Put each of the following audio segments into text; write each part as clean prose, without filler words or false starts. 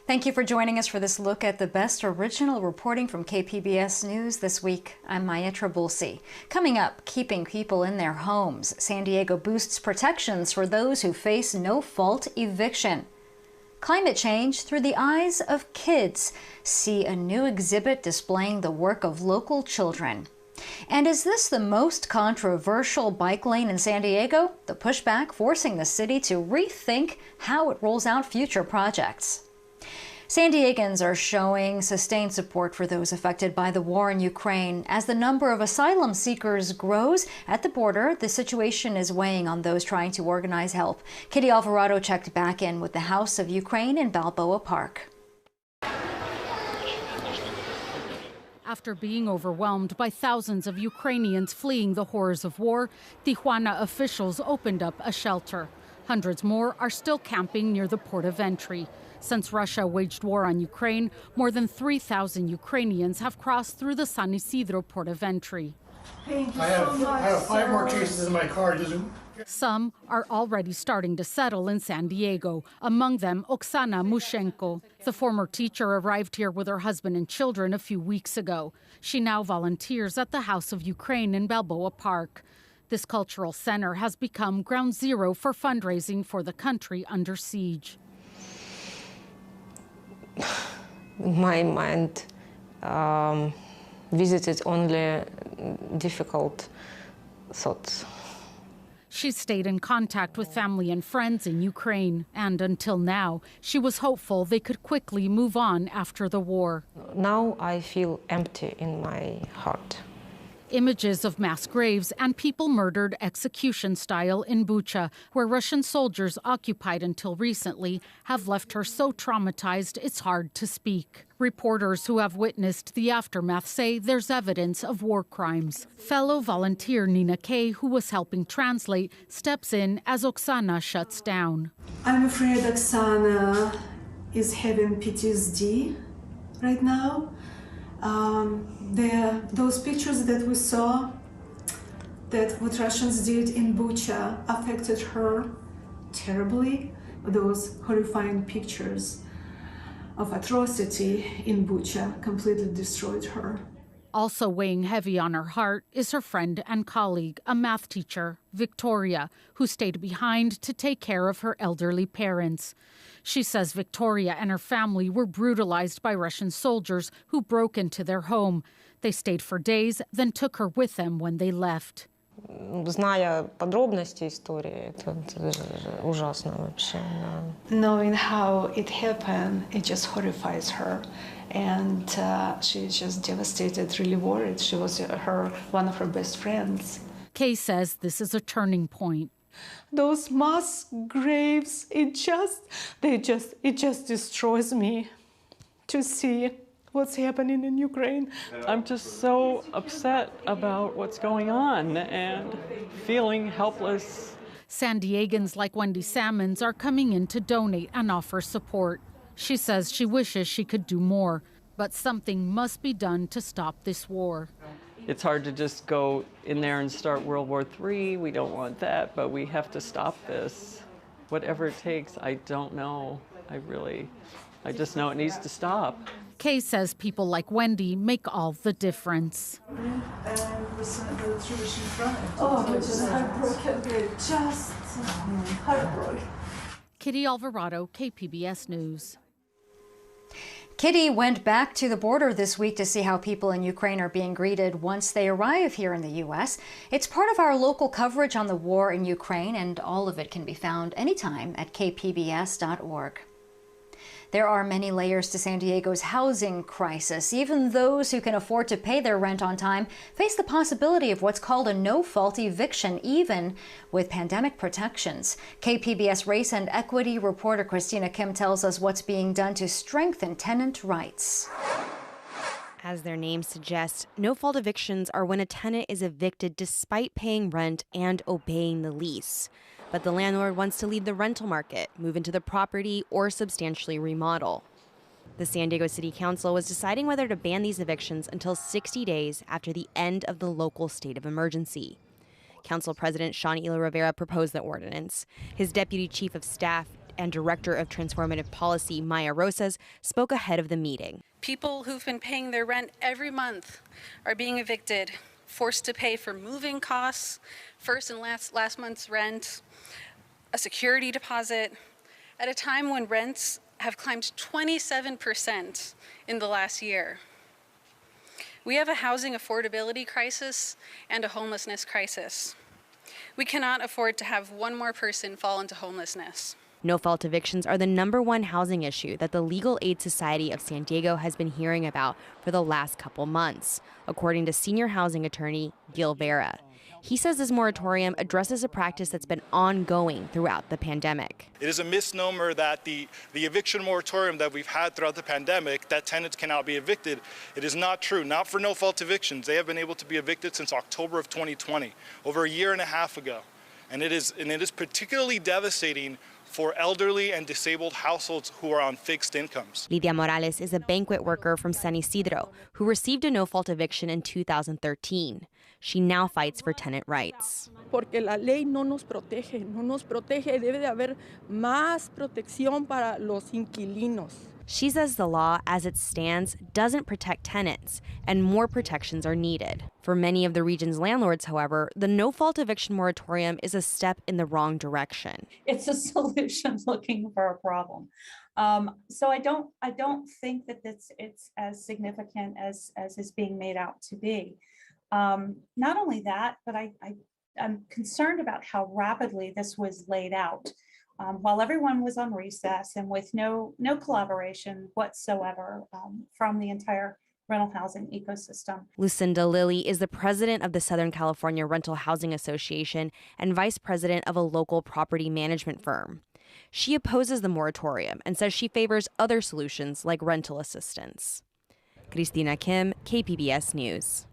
Thank you for joining us for this look at the best original reporting from KPBS News this week. I'm Maya Trabulsi. Coming up, keeping people in their homes. San Diego boosts protections for those who face no-fault eviction. Climate change through the eyes of kids. See a new exhibit displaying the work of local children. And is this the most controversial bike lane in San Diego? The pushback forcing the city to rethink how it rolls out future projects. San Diegans are showing sustained support for those affected by the war in Ukraine. As the number of asylum seekers grows at the border, the situation is weighing on those trying to organize help. Kitty Alvarado checked back in with the House of Ukraine in Balboa Park. After being overwhelmed by thousands of Ukrainians fleeing the horrors of war, Tijuana officials opened up a shelter. Hundreds more are still camping near the port of entry. Since Russia waged war on Ukraine, more than 3,000 Ukrainians have crossed through the San Isidro port of entry. Thank you so much. I have 5 more cases in my car. Some are already starting to settle in San Diego, among them Oksana Mushenko. The former teacher arrived here with her husband and children a few weeks ago. She now volunteers at the House of Ukraine in Balboa Park. This cultural center has become ground zero for fundraising for the country under siege. My mind visited only difficult thoughts. She stayed in contact with family and friends in Ukraine, and until now, she was hopeful they could quickly move on after the war. Now I feel empty in my heart. Images of mass graves and people murdered execution style in Bucha, where Russian soldiers occupied until recently, have left her so traumatized it's hard to speak. Reporters who have witnessed the aftermath say there's evidence of war crimes. Fellow volunteer Nina Kay, who was helping translate, steps in as Oksana shuts down. I'm afraid Oksana is having PTSD right now. Those pictures that we saw, that what Russians did in Bucha affected her terribly. Those horrifying pictures of atrocity in Bucha completely destroyed her. Also weighing heavy on her heart is her friend and colleague, a math teacher, Victoria, who stayed behind to take care of her elderly parents. She says Victoria and her family were brutalized by Russian soldiers who broke into their home. They stayed for days, then took her with them when they left. Зная подробности истории, это ужасно вообще. Knowing how it happened, it just horrifies her. And she's just devastated, really worried. She was one of her best friends. Kay says this is a turning point. Those mass graves, it just destroys me to see what's happening in Ukraine. I'm just so upset about what's going on and feeling helpless. San Diegans like Wendy Salmons are coming in to donate and offer support. She says she wishes she could do more, but something must be done to stop this war. It's hard to just go in there and start World War III. We don't want that, but we have to stop this. Whatever it takes, I don't know. I just know it needs to stop. Kay says people like Wendy make all the difference. Oh, just heartbroken. Just heartbroken. Kitty Alvarado, KPBS News. Kitty went back to the border this week to see how people in Ukraine are being greeted once they arrive here in the U.S. It's part of our local coverage on the war in Ukraine, and all of it can be found anytime at kpbs.org. There are many layers to San Diego's housing crisis. Even those who can afford to pay their rent on time face the possibility of what's called a no-fault eviction, even with pandemic protections. KPBS race and equity reporter Christina Kim tells us what's being done to strengthen tenant rights. As their name suggests, no-fault evictions are when a tenant is evicted despite paying rent and obeying the lease. But the landlord wants to leave the rental market, move into the property, or substantially remodel. The San Diego City Council was deciding whether to ban these evictions until 60 days after the end of the local state of emergency. Council President Sean Ela Rivera proposed the ordinance. His deputy chief of staff, and Director of Transformative Policy, Maya Rosas, spoke ahead of the meeting. People who've been paying their rent every month are being evicted, forced to pay for moving costs, first and last month's rent, a security deposit, at a time when rents have climbed 27% in the last year. We have a housing affordability crisis and a homelessness crisis. We cannot afford to have one more person fall into homelessness. No-fault evictions are the #1 housing issue that the Legal Aid Society of San Diego has been hearing about for the last couple months, according to senior housing attorney Gil Vera. He says this moratorium addresses a practice that's been ongoing throughout the pandemic. It is a misnomer that the eviction moratorium that we've had throughout the pandemic, that tenants cannot be evicted. It is not true, not for no-fault evictions. They have been able to be evicted since October of 2020, over a year and a half ago. And it is particularly devastating for elderly and disabled households who are on fixed incomes. Lidia Morales is a banquet worker from San Isidro who received a no-fault eviction in 2013. She now fights for tenant rights. Porque la ley no nos protege. Debe de haber más protección para los inquilinos. She says the law, as it stands, doesn't protect tenants, and more protections are needed. For many of the region's landlords, however, the no-fault eviction moratorium is a step in the wrong direction. It's a solution looking for a problem. So I don't think that it's as significant as is being made out to be. Not only that, but I'm concerned about how rapidly this was laid out. While everyone was on recess and with no collaboration whatsoever from the entire rental housing ecosystem. Lucinda Lilly is the president of the Southern California Rental Housing Association and vice president of a local property management firm. She opposes the moratorium and says she favors other solutions like rental assistance. Christina Kim, KPBS News.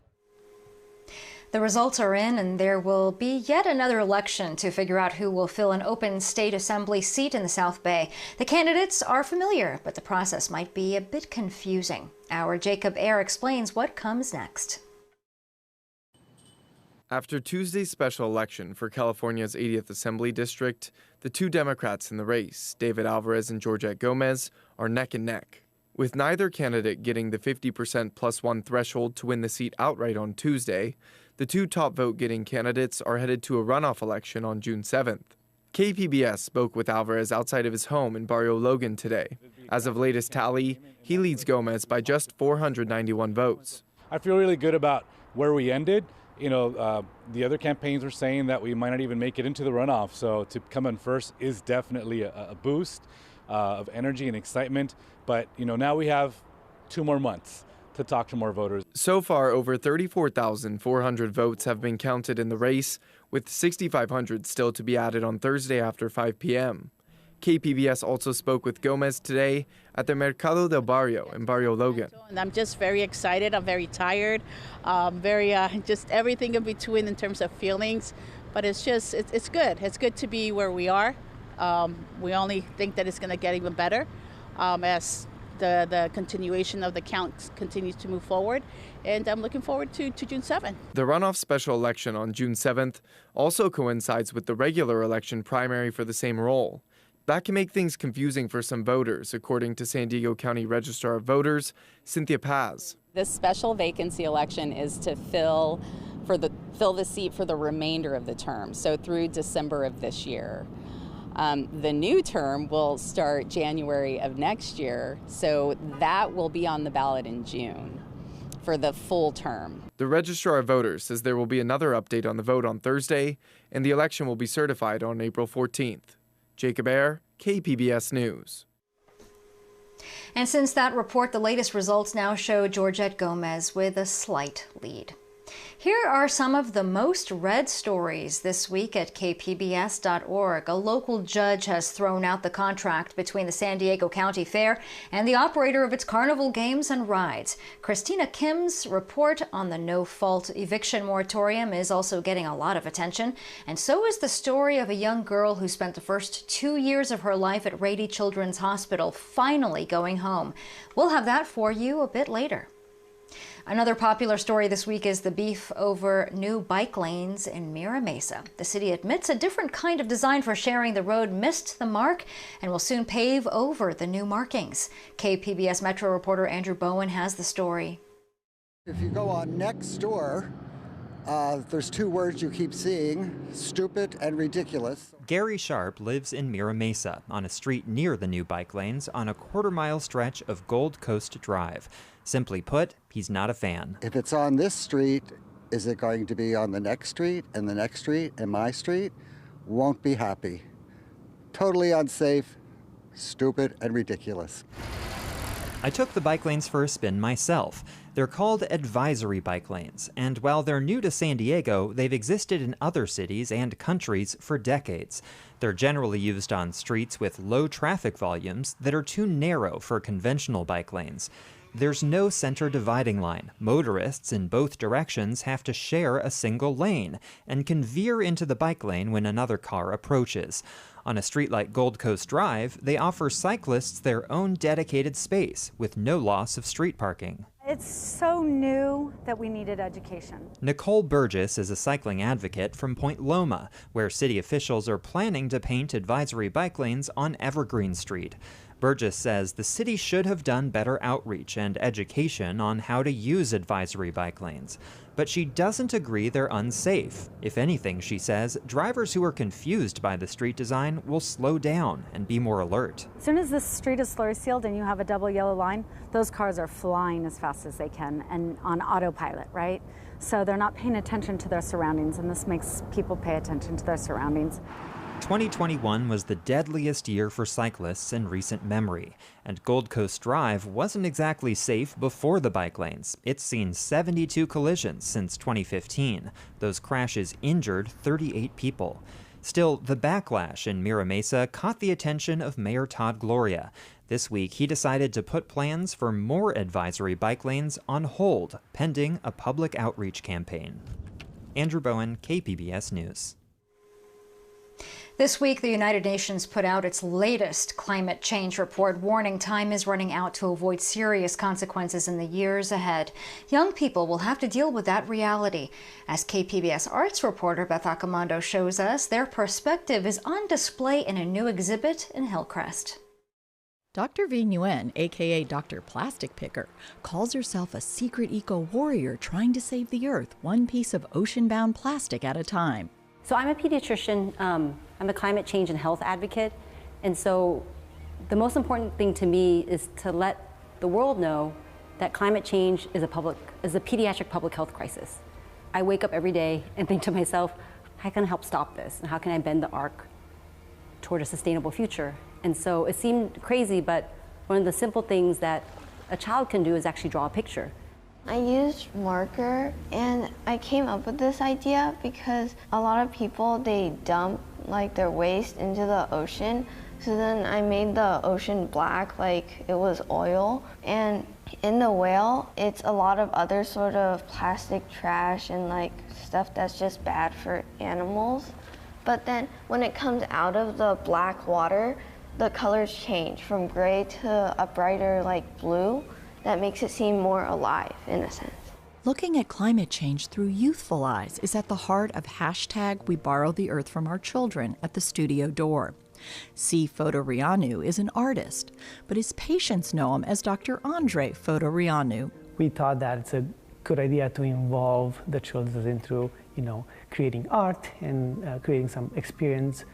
The results are in, and there will be yet another election to figure out who will fill an open state assembly seat in the South Bay. The candidates are familiar, but the process might be a bit confusing. Our Jacob Ayer explains what comes next. After Tuesday's special election for California's 80th Assembly District, the two Democrats in the race, David Alvarez and Georgette Gomez, are neck and neck, with neither candidate getting the 50% +1 threshold to win the seat outright on Tuesday. The two top vote-getting candidates are headed to a runoff election on June 7th. KPBS spoke with Alvarez outside of his home in Barrio Logan today. As of latest tally, he leads Gomez by just 491 votes. I feel really good about where we ended. The other campaigns were saying that we might not even make it into the runoff, so to come in first is definitely a boost of energy and excitement. But, now we have 2 more months to talk to more voters. So far, over 34,400 votes have been counted in the race, with 6,500 still to be added on Thursday after 5 p.m. KPBS also spoke with Gomez today at the Mercado del Barrio in Barrio Logan. I'm just very excited. I'm very tired. Just everything in between in terms of feelings. But it's good. It's good to be where we are. We only think that it's going to get even better as the continuation of the count continues to move forward, and I'm looking forward to June 7th. The runoff special election on June 7th also coincides with the regular election primary for the same role. That can make things confusing for some voters, according to San Diego County Registrar of Voters, Cynthia Paz. This special vacancy election is to fill the seat for the remainder of the term, so through December of this year. The new term will start January of next year, so that will be on the ballot in June for the full term. The Registrar of Voters says there will be another update on the vote on Thursday, and the election will be certified on April 14th. Jacob Ayer, KPBS News. And since that report, the latest results now show Georgette Gomez with a slight lead. Here are some of the most read stories this week at kpbs.org. A local judge has thrown out the contract between the San Diego County Fair and the operator of its carnival games and rides. Christina Kim's report on the no-fault eviction moratorium is also getting a lot of attention, and so is the story of a young girl who spent the first 2 years of her life at Rady Children's Hospital finally going home. We'll have that for you a bit later. Another popular story this week is the beef over new bike lanes in Mira Mesa. The city admits a different kind of design for sharing the road missed the mark and will soon pave over the new markings. KPBS Metro reporter Andrew Bowen has the story. If you go on next door, there's two words you keep seeing: stupid and ridiculous. Gary Sharp lives in Mira Mesa on a street near the new bike lanes on a quarter-mile stretch of Gold Coast Drive. Simply put, he's not a fan. If it's on this street, is it going to be on the next street and the next street and my street? Won't be happy. Totally unsafe, stupid, and ridiculous. I took the bike lanes for a spin myself. They're called advisory bike lanes, and while they're new to San Diego, they've existed in other cities and countries for decades. They're generally used on streets with low traffic volumes that are too narrow for conventional bike lanes. There's no center dividing line. Motorists in both directions have to share a single lane and can veer into the bike lane when another car approaches. On a street like Gold Coast Drive, they offer cyclists their own dedicated space with no loss of street parking. It's so new that we needed education. Nicole Burgess is a cycling advocate from Point Loma, where city officials are planning to paint advisory bike lanes on Evergreen Street. Burgess says the city should have done better outreach and education on how to use advisory bike lanes. But she doesn't agree they're unsafe. If anything, she says, drivers who are confused by the street design will slow down and be more alert. As soon as this street is slurry sealed and you have a double yellow line, those cars are flying as fast as they can and on autopilot, right? So they're not paying attention to their surroundings, and this makes people pay attention to their surroundings. 2021 was the deadliest year for cyclists in recent memory, and Gold Coast Drive wasn't exactly safe before the bike lanes. It's seen 72 collisions since 2015. Those crashes injured 38 people. Still, the backlash in Mira Mesa caught the attention of Mayor Todd Gloria. This week, he decided to put plans for more advisory bike lanes on hold, pending a public outreach campaign. Andrew Bowen, KPBS News. This week, the United Nations put out its latest climate change report, warning time is running out to avoid serious consequences in the years ahead. Young people will have to deal with that reality. As KPBS arts reporter Beth Accomando shows us, their perspective is on display in a new exhibit in Hillcrest. Dr. V. Nguyen, aka Dr. Plastic Picker, calls herself a secret eco-warrior trying to save the earth one piece of ocean-bound plastic at a time. So I'm a pediatrician, I'm a climate change and health advocate, and so the most important thing to me is to let the world know that climate change is a pediatric public health crisis. I wake up every day and think to myself, how can I help stop this? And how can I bend the arc toward a sustainable future? And so it seemed crazy, but one of the simple things that a child can do is actually draw a picture. I used marker, and I came up with this idea because a lot of people, they dump like their waste into the ocean. So then I made the ocean black like it was oil. And in the whale, it's a lot of other sort of plastic trash and like stuff that's just bad for animals. But then when it comes out of the black water, the colors change from gray to a brighter like blue. That makes it seem more alive, in a sense. Looking at climate change through youthful eyes is at the heart of #We Borrow the Earth from Our Children at the studio door. C. Fotorianu is an artist, but his patients know him as Dr. Andre Fotorianu. We thought that it's a good idea to involve the children through, creating art and creating some experience,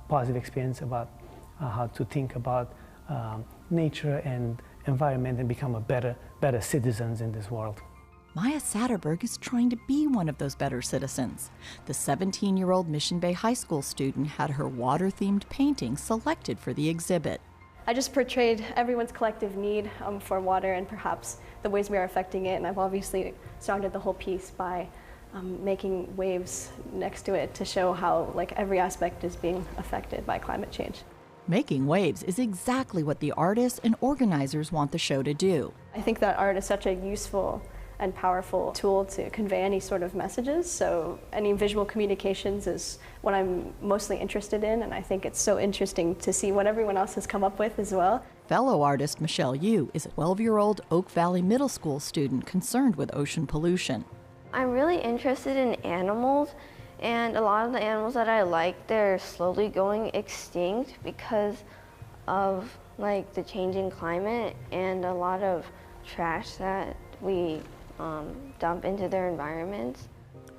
positive experience about how to think about nature and environment and become a better citizens in this world. Maya Satterberg is trying to be one of those better citizens. The 17-year-old Mission Bay High School student had her water-themed painting selected for the exhibit. I just portrayed everyone's collective need for water and perhaps the ways we are affecting it, and I've obviously surrounded the whole piece by making waves next to it to show how every aspect is being affected by climate change. Making waves is exactly what the artists and organizers want the show to do. I think that art is such a useful and powerful tool to convey any sort of messages, so any visual communications is what I'm mostly interested in, and I think it's so interesting to see what everyone else has come up with as well. Fellow artist Michelle Yu is a 12-year-old Oak Valley Middle School student concerned with ocean pollution. I'm really interested in animals, and a lot of the animals that I like, they're slowly going extinct because of like the changing climate and a lot of trash that we dump into their environments.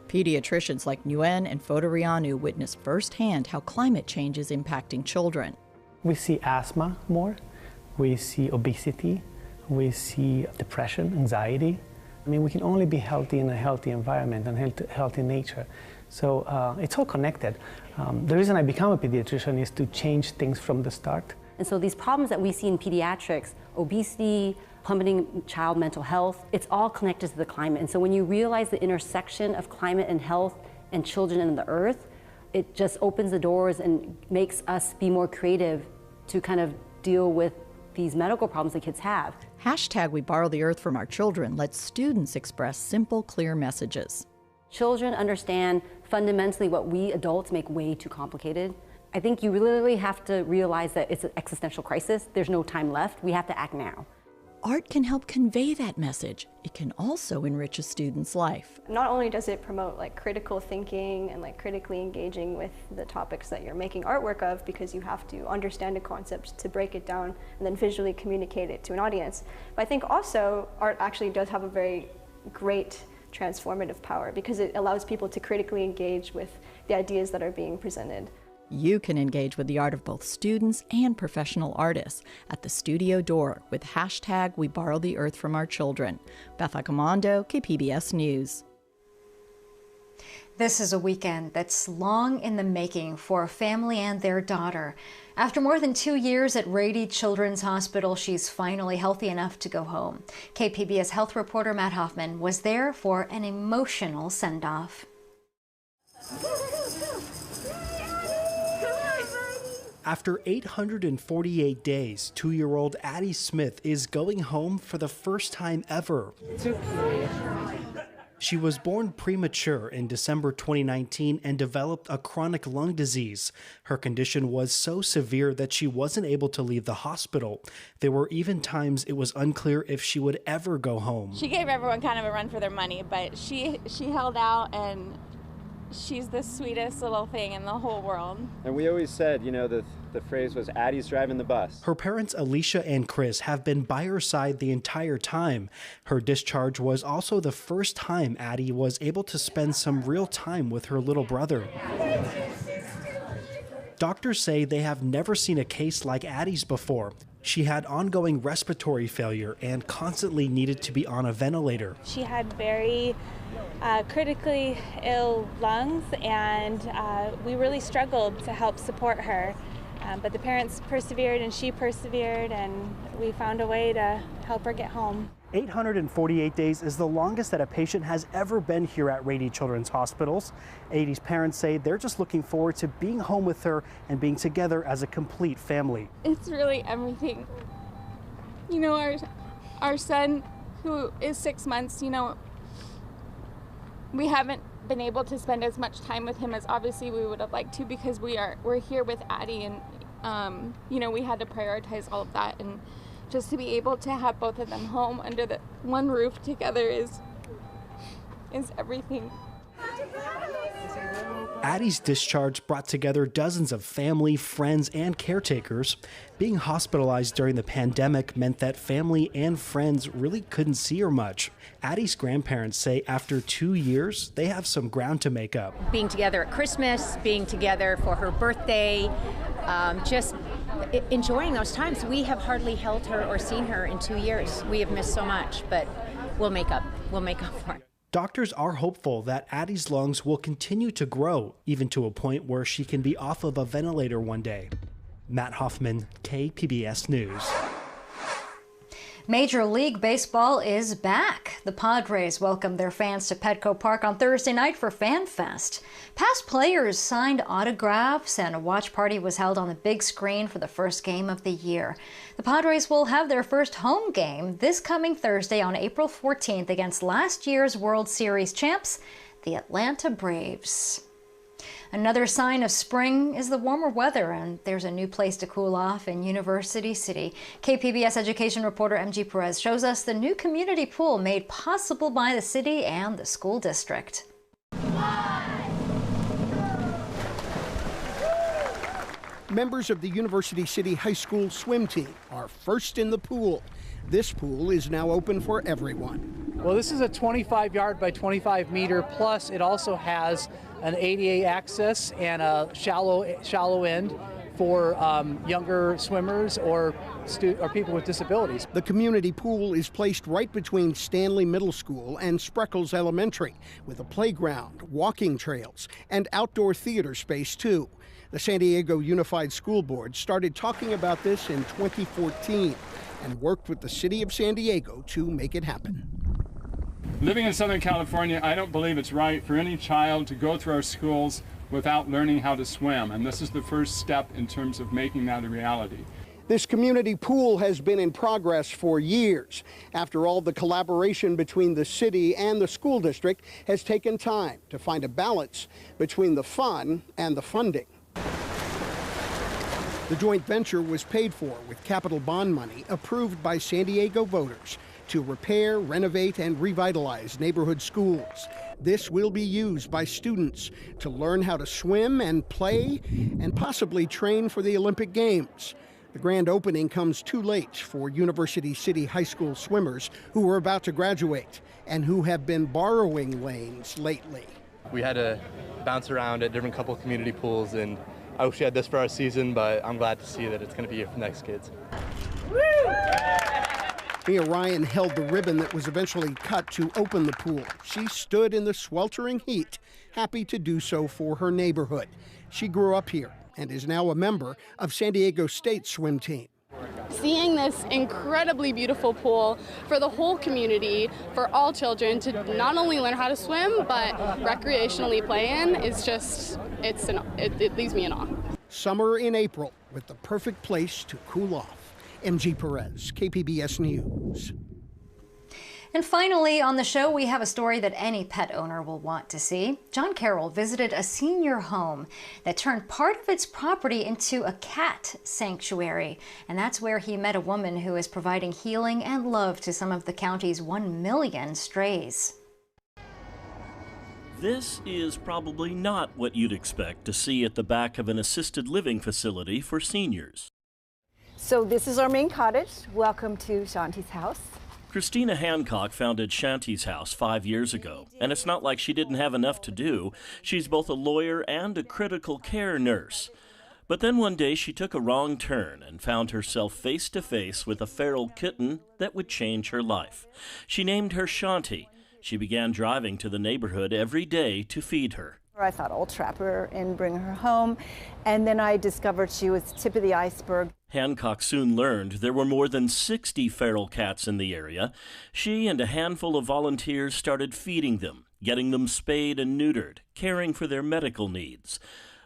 Pediatricians like Nguyen and Fotorianu witnessed firsthand how climate change is impacting children. We see asthma more, we see obesity, we see depression, anxiety. I mean, we can only be healthy in a healthy environment and healthy nature. So it's all connected. The reason I become a pediatrician is to change things from the start. And so these problems that we see in pediatrics, obesity, plummeting child mental health, it's all connected to the climate. And so when you realize the intersection of climate and health and children and the earth, it just opens the doors and makes us be more creative to kind of deal with these medical problems that kids have. Hashtag We Borrow the Earth from Our Children lets students express simple, clear messages. Children understand fundamentally what we adults make way too complicated. I think you really have to realize that it's an existential crisis. There's no time left. We have to act now. Art can help convey that message. It can also enrich a student's life. Not only does it promote like critical thinking and like critically engaging with the topics that you're making artwork of, because you have to understand a concept to break it down and then visually communicate it to an audience. But I think also art actually does have a very great transformative power because it allows people to critically engage with the ideas that are being presented. You can engage with the art of both students and professional artists at the studio door with hashtag We Borrow the Earth from Our Children. Beth Accomando, KPBS News. This is a weekend that's long in the making for a family and their daughter. After more than 2 years at Rady Children's Hospital, she's finally healthy enough to go home. KPBS health reporter Matt Hoffman was there for an emotional send-off. After 848 days, 2-year-old Addys Smith is going home for the first time ever. It's okay. She was born premature in December 2019 and developed a chronic lung disease. Her condition was so severe that she wasn't able to leave the hospital. There were even times it was unclear if she would ever go home. She gave everyone kind of a run for their money, but she held out, and she's the sweetest little thing in the whole world. And we always said, you know, the phrase was Addie's driving the bus. Her parents, Alicia and Chris, have been by her side the entire time. Her discharge was also the first time Addie was able to spend some real time with her little brother. Doctors say they have never seen a case like Addie's before. She had ongoing respiratory failure and constantly needed to be on a ventilator. She had very critically ill lungs, and we really struggled to help support her. But the parents persevered and she persevered, and we found a way to help her get home. 848 days is the longest that a patient has ever been here at Rady Children's Hospitals. Addie's parents say they're just looking forward to being home with her and being together as a complete family. It's really everything. You know, our son, who is 6 months, you know, we haven't been able to spend as much time with him as obviously we would have liked to, because we're here with Addie, and you know, we had to prioritize all of that, and just to be able to have both of them home under the one roof together is everything. Addie's discharge brought together dozens of family, friends, and caretakers. Being hospitalized during the pandemic meant that family and friends really couldn't see her much. Addie's grandparents say after 2 years, they have some ground to make up. Being together at Christmas, being together for her birthday, just enjoying those times. We have hardly held her or seen her in 2 years. We have missed so much, but we'll make up for it. Doctors are hopeful that Addie's lungs will continue to grow, even to a point where she can be off of a ventilator one day. Matt Hoffman, KPBS News. Major League Baseball is back. The Padres welcomed their fans to Petco Park on Thursday night for Fan Fest. Past players signed autographs, and a watch party was held on the big screen for the first game of the year. The Padres will have their first home game this coming Thursday on April 14th against last year's World Series champs, the Atlanta Braves. Another sign of spring is the warmer weather, and there's a new place to cool off in University City. KPBS education reporter MG Perez shows us the new community pool made possible by the city and the school district. Members of the University City High School swim team are first in the pool. This pool is now open for everyone. Well, this is a 25-yard by 25-meter, plus it also has an ADA access and a shallow end for younger swimmers or people with disabilities. The community pool is placed right between Stanley Middle School and Spreckles Elementary, with a playground, walking trails, and outdoor theater space, too. The San Diego Unified School Board started talking about this in 2014 and worked with the city of San Diego to make it happen. Living in Southern California, I don't believe it's right for any child to go through our schools without learning how to swim, and this is the first step in terms of making that a reality. This community pool has been in progress for years. After all, the collaboration between the city and the school district has taken time to find a balance between the fun and the funding. The joint venture was paid for with capital bond money approved by San Diego voters to repair, renovate, and revitalize neighborhood schools. This will be used by students to learn how to swim and play and possibly train for the Olympic Games. The grand opening comes too late for University City High School swimmers who are about to graduate and who have been borrowing lanes lately. We had to bounce around at different couple community pools, and I wish we had this for our season, but I'm glad to see that it's going to be here for the next kids. Mia Ryan held the ribbon that was eventually cut to open the pool. She stood in the sweltering heat, happy to do so for her neighborhood. She grew up here and is now a member of San Diego State's swim team. Seeing this incredibly beautiful pool for the whole community, for all children to not only learn how to swim, but recreationally play in is just, it leaves me in awe. Summer in April with the perfect place to cool off. MG Perez, KPBS News. And finally, on the show, we have a story that any pet owner will want to see. John Carroll visited a senior home that turned part of its property into a cat sanctuary. And that's where he met a woman who is providing healing and love to some of the county's 1 million strays. This is probably not what you'd expect to see at the back of an assisted living facility for seniors. So this is our main cottage. Welcome to Shanti's house. Christina Hancock founded Shanti's House 5 years ago, and it's not like she didn't have enough to do. She's both a lawyer and a critical care nurse. But then one day she took a wrong turn and found herself face to face with a feral kitten that would change her life. She named her Shanti. She began driving to the neighborhood every day to feed her. I thought I'll trap her and bring her home, and then I discovered she was tip of the iceberg. Hancock soon learned there were more than 60 feral cats in the area. She and a handful of volunteers started feeding them, getting them spayed and neutered, caring for their medical needs.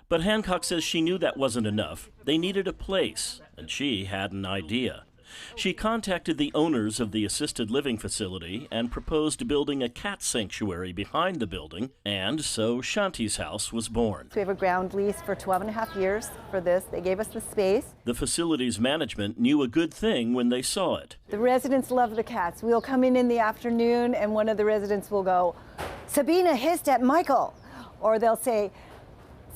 But Hancock says she knew that wasn't enough. They needed a place, and she had an idea. She contacted the owners of the assisted living facility and proposed building a cat sanctuary behind the building, and so Shanti's House was born. We have a ground lease for 12 and a half years for this. They gave us the space. The facility's management knew a good thing when they saw it. The residents love the cats. We'll come in the afternoon and one of the residents will go, "Sabina hissed at Michael," or they'll say,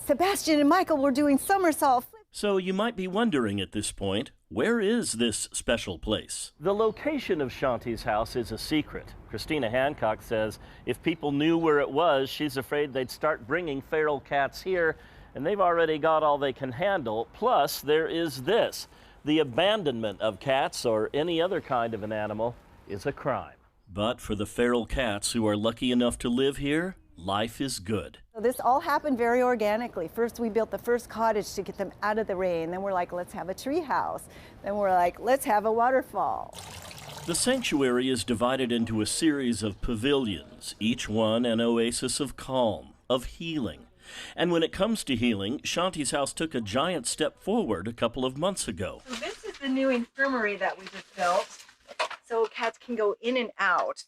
"Sebastian and Michael were doing somersaults." So you might be wondering at this point, where is this special place? The location of Shanti's house is a secret. Christina Hancock says if people knew where it was, she's afraid they'd start bringing feral cats here, and they've already got all they can handle. Plus, there is this. The abandonment of cats or any other kind of an animal is a crime. But for the feral cats who are lucky enough to live here, life is good. So this all happened very organically. First, we built the first cottage to get them out of the rain. Then we're like, let's have a tree house. Then we're like, let's have a waterfall. The sanctuary is divided into a series of pavilions, each one an oasis of calm, of healing. And when it comes to healing, Shanti's House took a giant step forward a couple of months ago. So this is the new infirmary that we just built, so cats can go in and out.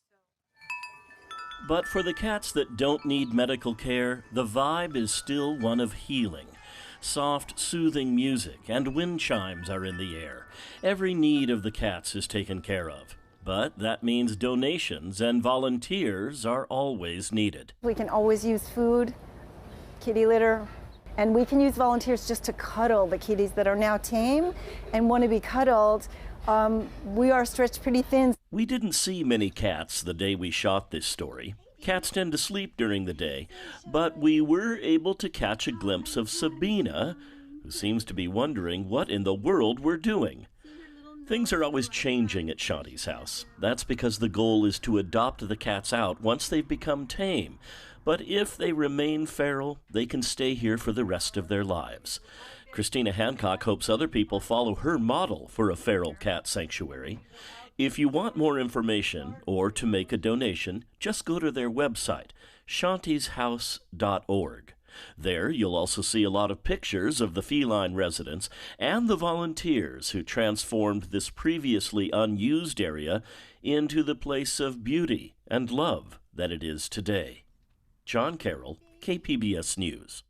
But for the cats that don't need medical care, the vibe is still one of healing. Soft, soothing music and wind chimes are in the air. Every need of the cats is taken care of. But that means donations and volunteers are always needed. We can always use food, kitty litter, and we can use volunteers just to cuddle the kitties that are now tame and want to be cuddled. We are stretched pretty thin. We didn't see many cats the day we shot this story. Cats tend to sleep during the day, but we were able to catch a glimpse of Sabina, who seems to be wondering what in the world we're doing. Things are always changing at Shanti's house. That's because the goal is to adopt the cats out once they've become tame. But if they remain feral, they can stay here for the rest of their lives. Christina Hancock hopes other people follow her model for a feral cat sanctuary. If you want more information or to make a donation, just go to their website, shantishouse.org. There you'll also see a lot of pictures of the feline residents and the volunteers who transformed this previously unused area into the place of beauty and love that it is today. John Carroll, KPBS News.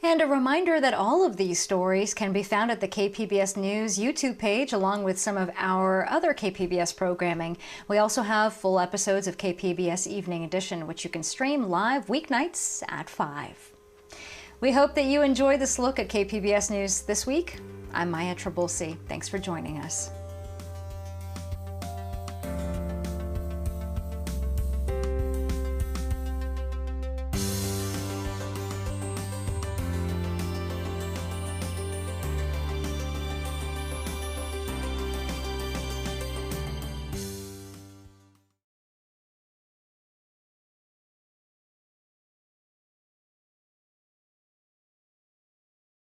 And a reminder that all of these stories can be found at the KPBS News YouTube page, along with some of our other KPBS programming. We also have full episodes of KPBS Evening Edition, which you can stream live weeknights at 5. We hope that you enjoy this look at KPBS News this week. I'm Maya Trabulsi. Thanks for joining us.